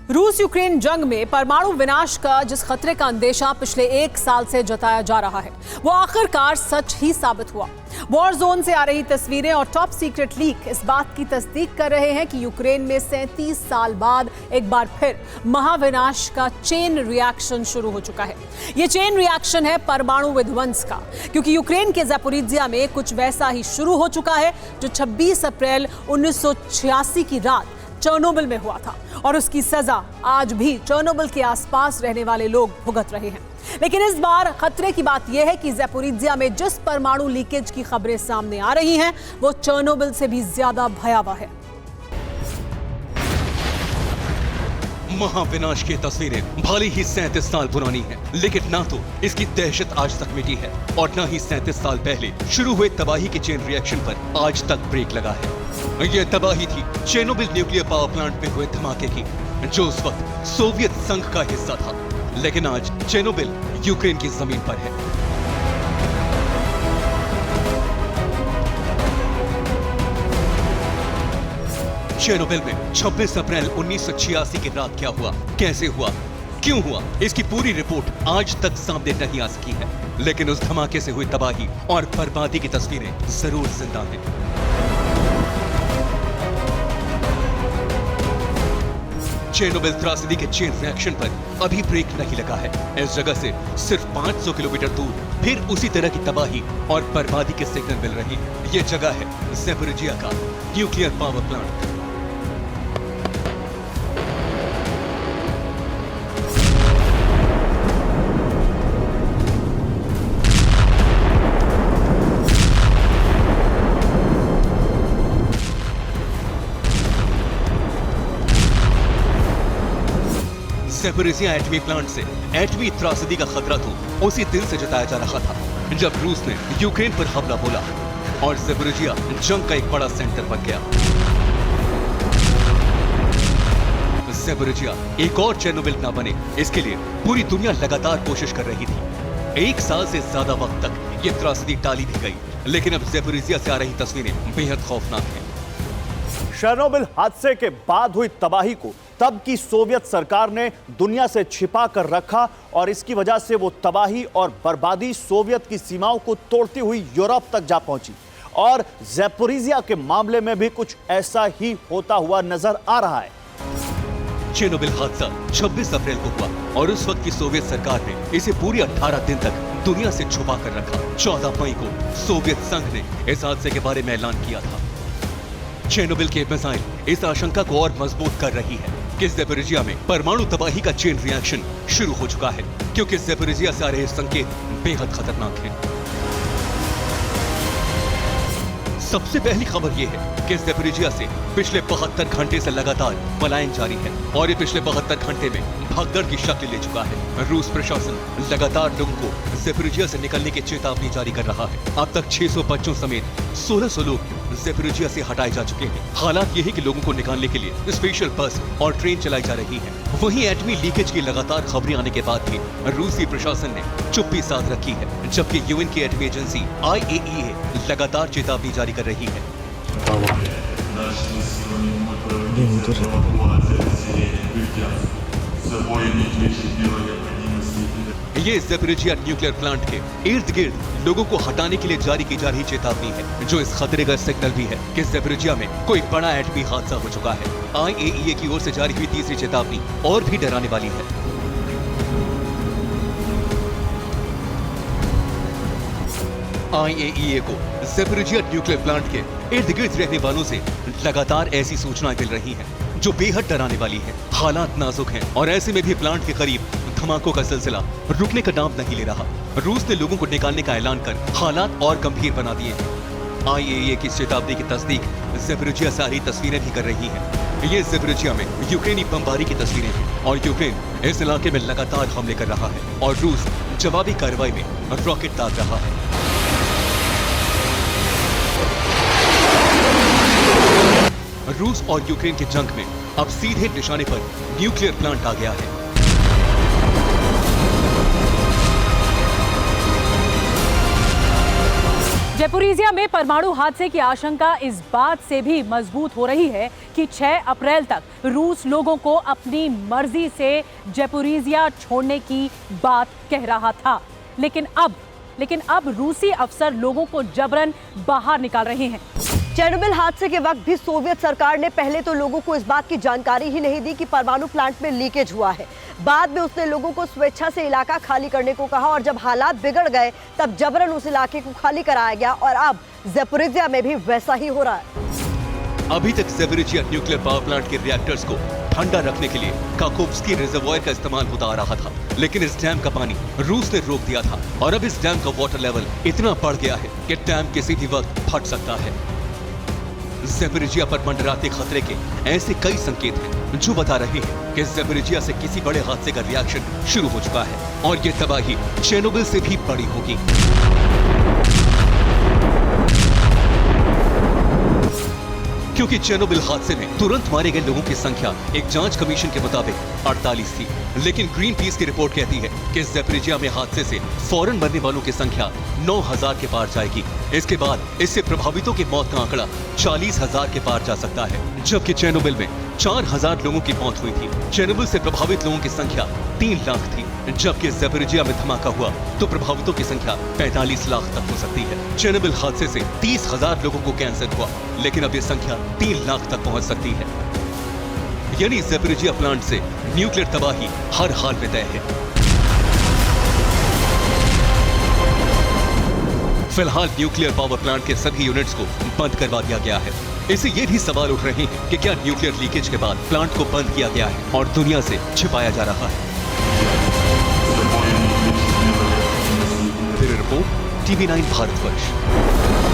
रूस यूक्रेन जंग में परमाणु विनाश का जिस खतरे का अंदेशा पिछले 1 साल से जताया जा रहा है वो आखिरकार सच ही साबित हुआ। वॉर जोन से आ रही तस्वीरें और टॉप सीक्रेट लीक इस बात की तस्दीक कर रहे हैं कि यूक्रेन में 37 साल बाद एक बार फिर महाविनाश का चेन रिएक्शन शुरू हो चुका है। ये चेन रिएक्शन है परमाणु विध्वंस का, क्योंकि यूक्रेन के ज़ैपोरिज्जिया में कुछ वैसा ही शुरू हो चुका है जो 26 अप्रैल 1986 की रात चेर्नोबिल में हुआ था और उसकी सजा आज भी चेर्नोबिल के आसपास रहने वाले लोग भुगत रहे हैं। लेकिन इस बार खतरे की बात यह है कि ज़ैपोरिज्जिया में जिस परमाणु लीकेज की खबरें सामने आ रही हैं वो चेर्नोबिल से भी ज्यादा भयावह है। महाविनाश की तस्वीरें भले ही 37 साल पुरानी हैं, लेकिन ना तो इसकी दहशत आज तक मिटी है और न ही 37 साल पहले शुरू हुए तबाही के चेन रिएक्शन पर आज तक ब्रेक लगा है। यह तबाही थी चेर्नोबिल न्यूक्लियर पावर प्लांट में हुए धमाके की, जो उस वक्त सोवियत संघ का हिस्सा था। लेकिन आज चेर्नोबिल यूक्रेन की जमीन पर है। चेर्नोबिल में 26 अप्रैल 1986 की रात क्या हुआ, कैसे हुआ, क्यों हुआ, इसकी पूरी रिपोर्ट आज तक सामने नहीं आ सकी है। लेकिन उस धमाके से हुई तबाही और बर्बादी की तस्वीरें जरूर जिंदा हैं। चेर्नोबिल त्रासदी के चेन रिएक्शन पर अभी ब्रेक नहीं लगा है। इस जगह से सिर्फ 500 किलोमीटर दूर फिर उसी तरह की तबाही और बर्बादी के सिग्नल मिल रहे हैं। ये जगह है ज़ैपोरिज्जिया का न्यूक्लियर पावर प्लांट। ज़ैपोरिज्जिया एटमी प्लांट से एटमी त्रासदी का खतरा तो उसी दिन से जताया जा रहा था जब रूस ने यूक्रेन पर हमला बोला और ज़ैपोरिज्जिया जंग का एक बड़ा सेंटर बन गया। ज़ैपोरिज्जिया एक और चेर्नोबिल ना बने, इसके लिए पूरी दुनिया लगातार कोशिश कर रही थी। 1 साल से ज्यादा वक्त तक ये त्रासदी टाली भी गई, लेकिन अब ज़ैपोरिज्जिया से आ रही तस्वीरें बेहद खौफनाक हैं। चेर्नोबिल हादसे के बाद हुई तबाही को तब की सोवियत सरकार ने दुनिया से छिपा कर रखा और इसकी वजह से वो तबाही और बर्बादी सोवियत की सीमाओं को तोड़ती हुई यूरोप तक जा पहुंची। और ज़ैपोरिज्जिया के मामले में भी कुछ ऐसा ही होता हुआ नजर आ रहा है। चेर्नोबिल हादसा 26 अप्रैल को हुआ और उस वक्त की सोवियत सरकार ने इसे पूरे 18 दिन तक दुनिया से छुपा कर रखा। 14 मई को सोवियत संघ ने इस हादसे के बारे में ऐलान किया था। चेर्नोबिल के मिसाइल इस आशंका को और मजबूत कर रही है कि ज़ैपोरिज्जिया में परमाणु तबाही का चेन रिएक्शन शुरू हो चुका है, क्योंकि ज़ैपोरिज्जिया से आ रहे संकेत बेहद खतरनाक हैं। सबसे पहली खबर यह है कि ज़ैपोरिज्जिया से पिछले 72 घंटे से लगातार पलायन जारी है और ये पिछले 72 घंटे में भगदड़ की शक्ल ले चुका है। रूस प्रशासन लगातार लोगों को ज़ैपोरिज्जिया से निकलने की चेतावनी जारी कर रहा है। अब तक 600 बच्चों समेत 1600 लोग ज़ैपोरिज्जिया से हटाए जा चुके हैं। हालात यही कि लोगों को निकालने के लिए स्पेशल बस और ट्रेन चलाई जा रही है। वहीं एटमी लीकेज की लगातार खबरें आने के बाद भी रूसी प्रशासन ने चुप्पी साध रखी है, जबकि यूएन की एटमी एजेंसी IAEA लगातार चेतावनी जारी कर रही है। ये ज़ैपोरिज्जिया न्यूक्लियर प्लांट के इर्द गिर्द लोगों को हटाने के लिए जारी की जा रही चेतावनी है, जो इस खतरे का सिग्नल भी है कि ज़ैपोरिज्जिया में कोई बड़ा एटमी हादसा हो चुका है। IAEA की ओर से जारी हुई तीसरी चेतावनी और भी डराने वाली है। IAEA को ज़ैपोरिज्जिया न्यूक्लियर प्लांट के इर्द गिर्द रहने वालों से लगातार ऐसी सूचनाएं मिल रही हैं जो बेहद डराने वाली है। हालात नाजुक हैं और ऐसे में भी प्लांट के करीब धमाकों का सिलसिला रुकने का नाम नहीं ले रहा। रूस ने लोगों को निकालने का ऐलान कर हालात और गंभीर बना दिए हैं। IAEA की चेतावनी की तस्दीक ज़ैपोरिज्जिया से आ रही तस्वीरें भी कर रही हैं। ये ज़ैपोरिज्जिया में यूक्रेनी बमबारी की तस्वीरें हैं और यूक्रेन इस इलाके में लगातार हमले कर रहा है और रूस जवाबी कार्रवाई में रॉकेट दाग रहा है। रूस और यूक्रेन के जंग में अब सीधे निशाने पर न्यूक्लियर प्लांट आ गया है। ज़ैपोरिज़िया में परमाणु हादसे की आशंका इस बात से भी मजबूत हो रही है कि 6 अप्रैल तक रूस लोगों को अपनी मर्जी से ज़ैपोरिज़िया छोड़ने की बात कह रहा था। लेकिन अब रूसी अफसर लोगों को जबरन बाहर निकाल रहे हैं। चेरनोबिल हादसे के वक्त भी सोवियत सरकार ने पहले तो लोगों को इस बात की जानकारी ही नहीं दी कि परमाणु प्लांट में लीकेज हुआ है। बाद में उसने लोगों को स्वेच्छा से इलाका खाली करने को कहा और जब हालात बिगड़ गए तब जबरन उस इलाके को खाली कराया गया और अब ज़ैपोरिज़िया में भी वैसा ही हो रहा है। अभी तक ज़ैपोरिज़िया न्यूक्लियर पावर प्लांट के रिएक्टर्स को ठंडा रखने के लिए काकोव्स्की रिजर्वॉयर का इस्तेमाल होता आ रहा था, लेकिन इस डैम का पानी रूस ने रोक दिया था और अब इस डैम का वाटर लेवल इतना बढ़ गया है कि डैम किसी भी वक्त फट सकता है। ज़ैपोरिज़िया पर मंडराते खतरे के ऐसे कई संकेत हैं जो बता रहे हैं कि ज़ैपोरिज़िया से किसी बड़े हादसे का रिएक्शन शुरू हो चुका है और ये तबाही चेरनोबिल से भी बड़ी होगी। क्योंकि चेरनोबिल हादसे में तुरंत मारे गए लोगों की संख्या एक जांच कमीशन के मुताबिक 48 थी, लेकिन ग्रीन पीस की रिपोर्ट कहती है कि ज़ैपोरिज़िया में हादसे से फौरन मरने वालों की संख्या 9000 के पार जाएगी। इसके बाद इससे प्रभावितों की मौत का आंकड़ा 40,000 के पार जा सकता है, जबकि चेरनोबिल में 4000 लोगों की मौत हुई थी। चेरनोबिल से प्रभावित लोगों की संख्या 3 लाख थी, जबकि ज़ैपोरिज़िया में धमाका हुआ तो प्रभावितों की संख्या 45 लाख तक हो सकती है। चेरनोबिल हादसे से 30,000 लोगों को कैंसर हुआ, लेकिन अब ये संख्या 3 लाख तक पहुंच सकती है। यानी ज़ैपोरिज़िया प्लांट से न्यूक्लियर तबाही हर हाल में तय है। फिलहाल न्यूक्लियर पावर प्लांट के सभी यूनिट्स को बंद करवा दिया गया है। इससे ये भी सवाल उठ रहे हैं कि क्या न्यूक्लियर लीकेज के बाद प्लांट को बंद किया गया है और दुनिया से छिपाया जा रहा है। Bureau report, TV9 Bharatvarsh.